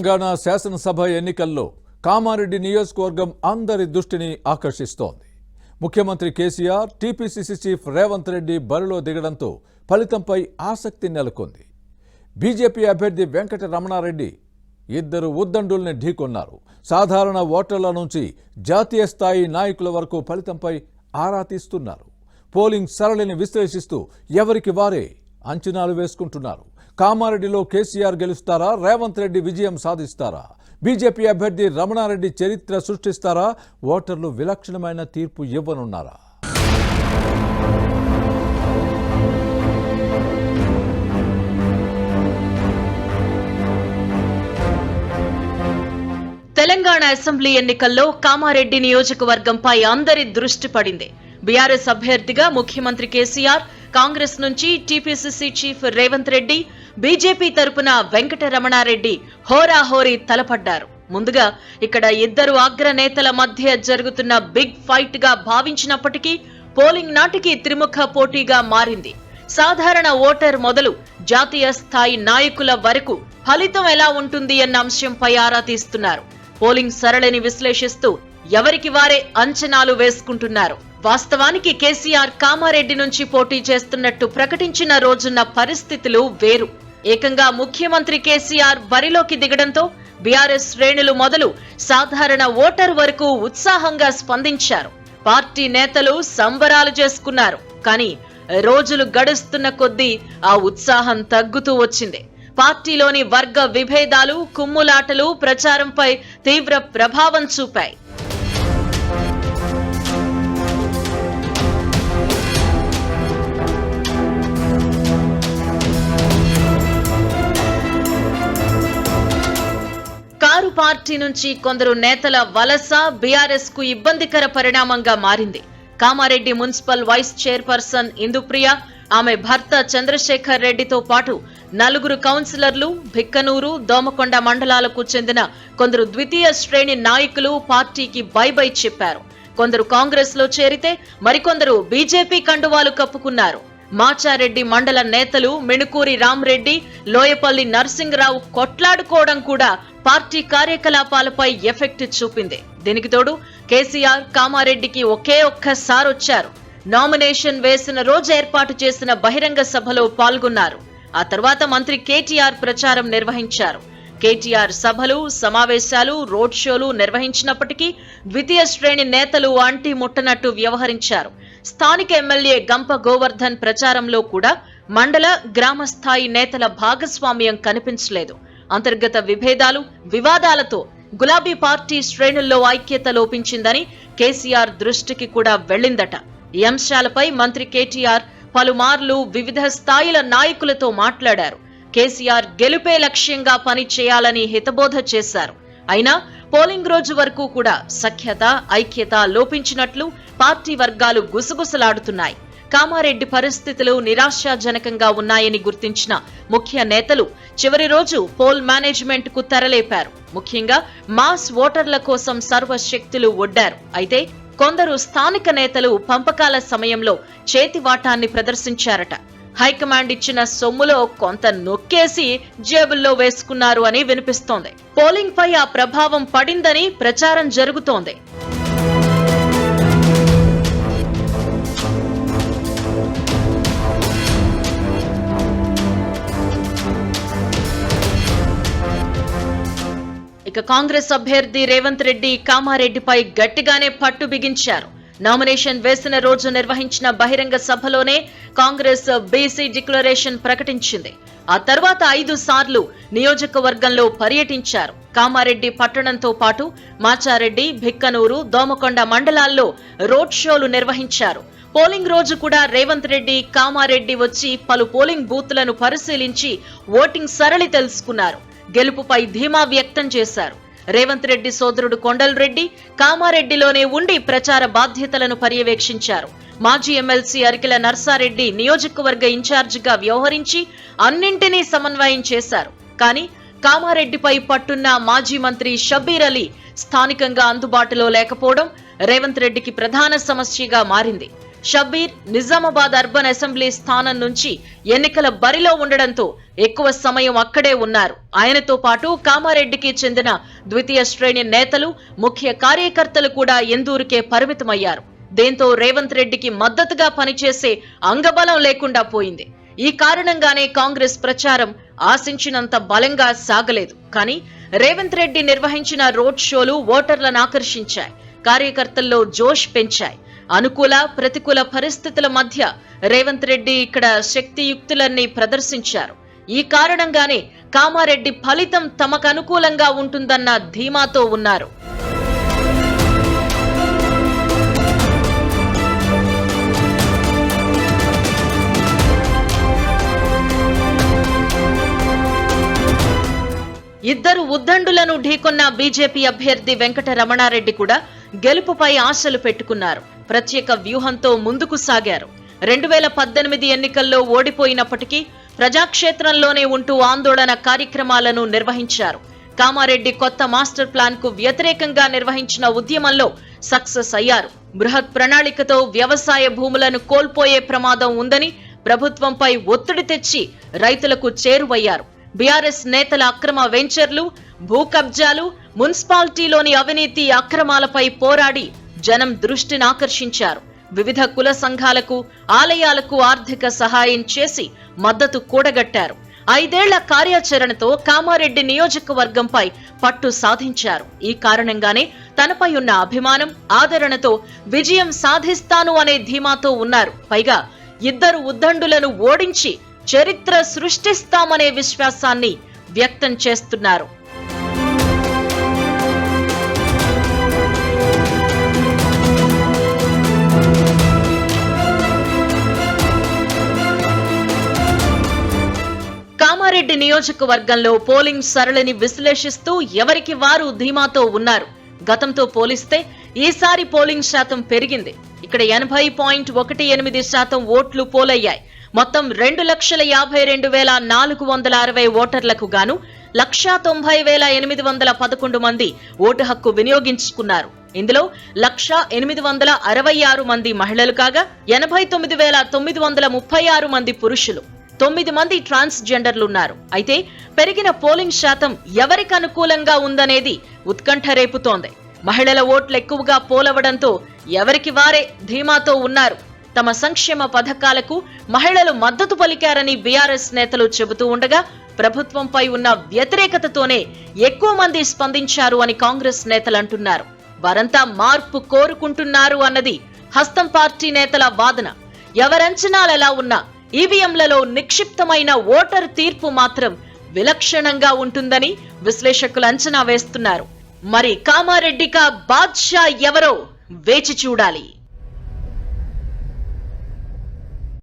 తెలంగాణ శాసనసభ ఎన్నికల్లో కామారెడ్డి నియోజకవర్గం అందరి దృష్టిని ఆకర్షిస్తోంది. ముఖ్యమంత్రి కేసీఆర్, టీపీసీసీ చీఫ్ రేవంత్ రెడ్డి బరిలో దిగడంతో ఫలితంపై ఆసక్తి నెలకొంది. బీజేపీ అభ్యర్థి వెంకట రమణారెడ్డి ఇద్దరు ఉద్దండుల్ని ఢీకొన్నారు. సాధారణ ఓటర్ల నుంచి జాతీయ స్థాయి నాయకుల వరకు ఫలితంపై ఆరా తీస్తున్నారు. పోలింగ్ సరళిని విశ్లేషిస్తూ ఎవరికి వారే అంచనాలు వేసుకుంటున్నారు. కామారెడ్డిలో కేసీఆర్ గెలుస్తారా, రేవంత్ రెడ్డి విజయం సాధిస్తారా? బీజేపీ అభ్యర్థి రమణారెడ్డి చరిత్ర సృష్టిస్తారా? ఓటర్లు విలక్షణమైన తీర్పు ఇవ్వనున్నారా? తెలంగాణ అసెంబ్లీ ఎన్నికల్లో కామారెడ్డి నియోజకవర్గంపై అందరి దృష్టి పడింది. బీఆర్ఎస్ అభ్యర్థిగా ముఖ్యమంత్రి కేసీఆర్, కాంగ్రెస్ నుంచి TPCC chief Revanth Reddy, BJP తరపున వెంకట రమణారెడ్డి హోరాహోరీ తలపడ్డారు. ముందుగా ఇక్కడ ఇద్దరు అగ్రనేతల మధ్య జరుగుతున్న బిగ్ ఫైట్ గా భావించినప్పటికీ పోలింగ్ నాటికి త్రిముఖ పోటీగా మారింది. సాధారణ ఓటర్ మొదలు జాతీయ స్థాయి నాయకుల వరకు ఫలితం ఎలా ఉంటుంది అన్న అంశంపై ఆరా తీస్తున్నారు. పోలింగ్ సరళిని విశ్లేషిస్తూ ఎవరికి వారే అంచనాలు వేసుకుంటున్నారు. వాస్తవానికి కేసీఆర్ కామారెడ్డి నుంచి పోటీ చేస్తున్నట్టు ప్రకటించిన రోజున్న పరిస్థితులు వేరు. ఏకంగా ముఖ్యమంత్రి కేసీఆర్ బరిలోకి దిగడంతో బీఆర్ఎస్ శ్రేణులు మొదలు సాధారణ ఓటర్ వరకు ఉత్సాహంగా స్పందించారు. పార్టీ నేతలు సంబరాలు చేసుకున్నారు. కానీ రోజులు గడుస్తున్న కొద్దీ ఆ ఉత్సాహం తగ్గుతూ వచ్చింది. పార్టీలోని వర్గ విభేదాలు, కుమ్ములాటలు ప్రచారంపై తీవ్ర ప్రభావం చూపాయి. కారు పార్టీ నుంచి కొందరు నేతల వలస బీఆర్ఎస్ కు ఇబ్బందికర పరిణామంగా మారింది. Kamareddy municipal vice chairperson Indupriya, ఆమె భర్త చంద్రశేఖర్ రెడ్డితో పాటు నలుగురు కౌన్సిలర్లు, భిక్కనూరు, దోమకొండ మండలాలకు చెందిన కొందరు ద్వితీయ శ్రేణి నాయకులు పార్టీకి బై బై చెప్పారు. కొందరు కాంగ్రెస్ లో చేరితే మరికొందరు బీజేపీ కండువాలు కప్పుకున్నారు. మాచారెడ్డి మండల నేతలు మిణుకూరి రామ్రెడ్డి, లోయపల్లి నర్సింగరావు కొట్లాడుకోవడం కూడా పార్టీ కార్యకలాపాలపై ఎఫెక్ట్ చూపింది. దీనికి తోడు కేసీఆర్ కామారెడ్డికి ఒకే ఒక్కసారొచ్చారు. నామినేషన్ వేసిన రోజు ఏర్పాటు చేసిన బహిరంగ సభలో పాల్గొన్నారు. ఆ తర్వాత మంత్రి కేటీఆర్ ప్రచారం నిర్వహించారు. కేటీఆర్ సభలు, సమావేశాలు, రోడ్ షోలు నిర్వహించినప్పటికీ ద్వితీయ శ్రేణి నేతలు అంటి ముట్టనట్టు వ్యవహరించారు. స్థానిక ఎమ్మెల్యే గంప గోవర్ధన్ ప్రచారంలో కూడా మండల, గ్రామ స్థాయి నేతల భాగస్వామ్యం కనిపించలేదు. అంతర్గత విభేదాలు, వివాదాలతో గులాబీ పార్టీ శ్రేణుల్లో ఐక్యత లోపించిందని కేసీఆర్ దృష్టికి కూడా వెళ్లిందట. ఈ అంశాలపై మంత్రి కేటీఆర్ పలుమార్లు వివిధ స్థాయిల నాయకులతో మాట్లాడారు. కేసీఆర్ గెలుపే లక్ష్యంగా పని చేయాలని హితబోధ చేశారు. అయినా పోలింగ్ రోజు వరకు కూడా సఖ్యత, ఐక్యత లోపించినట్లు పార్టీ వర్గాలు గుసగుసలాడుతున్నాయి. కామారెడ్డి పరిస్థితులు నిరాశాజనకంగా ఉన్నాయని గుర్తించిన ముఖ్య నేతలు చివరి రోజు పోల్ మేనేజ్మెంట్ కు తెరలేపారు. ముఖ్యంగా మాస్ ఓటర్ల కోసం సర్వశక్తులు ఒడ్డారు. అయితే కొందరు స్థానిక నేతలు పంపకాల సమయంలో చేతివాటాన్ని ప్రదర్శించారట. హైకమాండ్ ఇచ్చిన సొమ్ములో కొంత నొక్కేసి జేబుల్లో వేసుకున్నారు అని వినిపిస్తోంది. పోలింగ్ పై ఆ ప్రభావం పడిందని ప్రచారం జరుగుతోంది. ఇక కాంగ్రెస్ అభ్యర్థి రేవంత్ రెడ్డి కామారెడ్డిపై గట్టిగానే పట్టు బిగించారు. నామినేషన్ వేసిన రోజు నిర్వహించిన బహిరంగ సభలోనే కాంగ్రెస్ బీసీ డిక్లరేషన్ ప్రకటించింది. ఆ తర్వాత 5 సార్లు నియోజకవర్గంలో పర్యటించారు. కామారెడ్డి పట్టణంతో పాటు మాచారెడ్డి, భిక్కనూరు, దోమకొండ మండలాల్లో రోడ్ షోలు నిర్వహించారు. పోలింగ్ రోజు కూడా రేవంత్ రెడ్డి, కామారెడ్డి వచ్చి పలు పోలింగ్ బూత్లను పరిశీలించి ఓటింగ్ సరళి తెలుసుకున్నారు. గెలుపుపై ధీమా వ్యక్తం చేశారు. రేవంత్ రెడ్డి సోదరుడు కొండల్ రెడ్డి కామారెడ్డిలోనే ఉండి ప్రచార బాధ్యతలను పర్యవేక్షించారు. మాజీ ఎమ్మెల్సీ అరికెల నర్సారెడ్డి నియోజకవర్గ ఇన్ఛార్జిగా వ్యవహరించి అన్నింటినీ సమన్వయం చేశారు. కానీ కామారెడ్డిపై పట్టున్న మాజీ మంత్రి షబ్బీర్ అలీ స్థానికంగా అందుబాటులో లేకపోవడం రేవంత్ రెడ్డికి ప్రధాన సమస్యగా మారింది. షబ్బీర్ నిజామాబాద్ అర్బన్ అసెంబ్లీ స్థానం నుంచి ఎన్నికల బరిలో ఉండడంతో ఎక్కువ సమయం అక్కడే ఉన్నారు. ఆయనతో పాటు కామారెడ్డికి చెందిన ద్వితీయ శ్రేణి నేతలు, ముఖ్య కార్యకర్తలు కూడా ఇందూరుకే పరిమితమయ్యారు. దీంతో రేవంత్ రెడ్డికి మద్దతుగా పనిచేసే అంగబలం లేకుండా పోయింది. ఈ కారణంగానే కాంగ్రెస్ ప్రచారం ఆశించినంత బలంగా సాగలేదు. కానీ రేవంత్ రెడ్డి నిర్వహించిన రోడ్ షోలు ఓటర్లను ఆకర్షించాయి, కార్యకర్తల్లో జోష్ పెంచాయి. అనుకూల ప్రతికూల పరిస్థితుల మధ్య రేవంత్ రెడ్డి ఇక్కడ శక్తియుక్తులన్నీ ప్రదర్శించారు. ఈ కారణంగానే కామారెడ్డి ఫలితం తమకు అనుకూలంగా ఉంటుందన్న ధీమాతో ఉన్నారు. ఇద్దరు ఉద్దండులను ఢీకొన్న బీజేపీ అభ్యర్థి వెంకట రమణారెడ్డి కూడా గెలుపుపై ఆశలు పెట్టుకున్నారు. ప్రత్యేక వ్యూహంతో ముందుకు సాగారు. 2018 ఎన్నికల్లో ఓడిపోయినప్పటికీ ప్రజాక్షేత్రంలోనే ఉంటూ ఆందోళన కార్యక్రమాలను నిర్వహించారు. కామారెడ్డి కొత్త మాస్టర్ ప్లాన్ కు వ్యతిరేకంగా నిర్వహించిన ఉద్యమంలో సక్సెస్ అయ్యారు. బృహత్ ప్రణాళికతో వ్యవసాయ భూములను కోల్పోయే ప్రమాదం ఉందని ప్రభుత్వంపై ఒత్తిడి తెచ్చి రైతులకు చేరువయ్యారు. బీఆర్ఎస్ నేతల అక్రమ వెంచర్లు, భూ కబ్జాలు, మున్సిపాలిటీలోని అవినీతి అక్రమాలపై పోరాడి జనం దృష్టిని ఆకర్షించారు. వివిధ కుల సంఘాలకు, ఆలయాలకు ఆర్థిక సహాయం చేసి మద్దతు కూడగట్టారు. 5 ఏళ్ల కార్యాచరణతో కామారెడ్డి నియోజకవర్గంపై పట్టు సాధించారు. ఈ కారణంగానే తనపై ఉన్న అభిమానం, ఆదరణతో విజయం సాధిస్తాను అనే ధీమాతో ఉన్నారు. పైగా ఇద్దరు ఉద్దండులను ఓడించి చరిత్ర సృష్టిస్తామనే విశ్వాసాన్ని వ్యక్తం చేస్తున్నారు. కామారెడ్డి నియోజకవర్గంలో పోలింగ్ సరళిని విశ్లేషిస్తూ ఎవరికి వారు ధీమాతో ఉన్నారు. గతంతో పోలిస్తే ఈసారి పోలింగ్ శాతం పెరిగింది. ఇక్కడ 80.18% ఓట్లు పోలయ్యాయి. మొత్తం 2,52,460 ఓటర్లకు గాను 1,90,811 మంది ఓటు హక్కు వినియోగించుకున్నారు. ఇందులో 1,866 మంది మహిళలు కాగా 89,936 మంది పురుషులు, 9 మంది ట్రాన్స్జెండర్లున్నారు. అయితే పెరిగిన పోలింగ్ శాతం ఎవరికి అనుకూలంగా ఉందనేది ఉత్కంఠ రేపుతోంది. మహిళల ఓట్లు ఎక్కువగా పోలవడంతో ఎవరికి వారే ధీమాతో ఉన్నారు. తమ సంక్షేమ పథకాలకు మహిళలు మద్దతు పలికారని బీఆర్ఎస్ నేతలు చెబుతూ ఉండగా ప్రభుత్వంపై ఉన్న వ్యతిరేకతతోనే ఎక్కువ మంది స్పందించారు అని కాంగ్రెస్ నేతలు అంటున్నారు. వారంతా మార్పు కోరుకుంటున్నారు అన్నది హస్తం పార్టీ నేతల వాదన. ఎవరంచనాలెలా ఉన్నా ఈవీఎంలలో నిక్షిప్తమైన ఓటర్ తీర్పు మాత్రం విలక్షణంగా ఉంటుందని విశ్లేషకులు అంచనా వేస్తున్నారు. మరి కామారెడ్డిగా బాద్షా ఎవరో వేచి చూడాలి.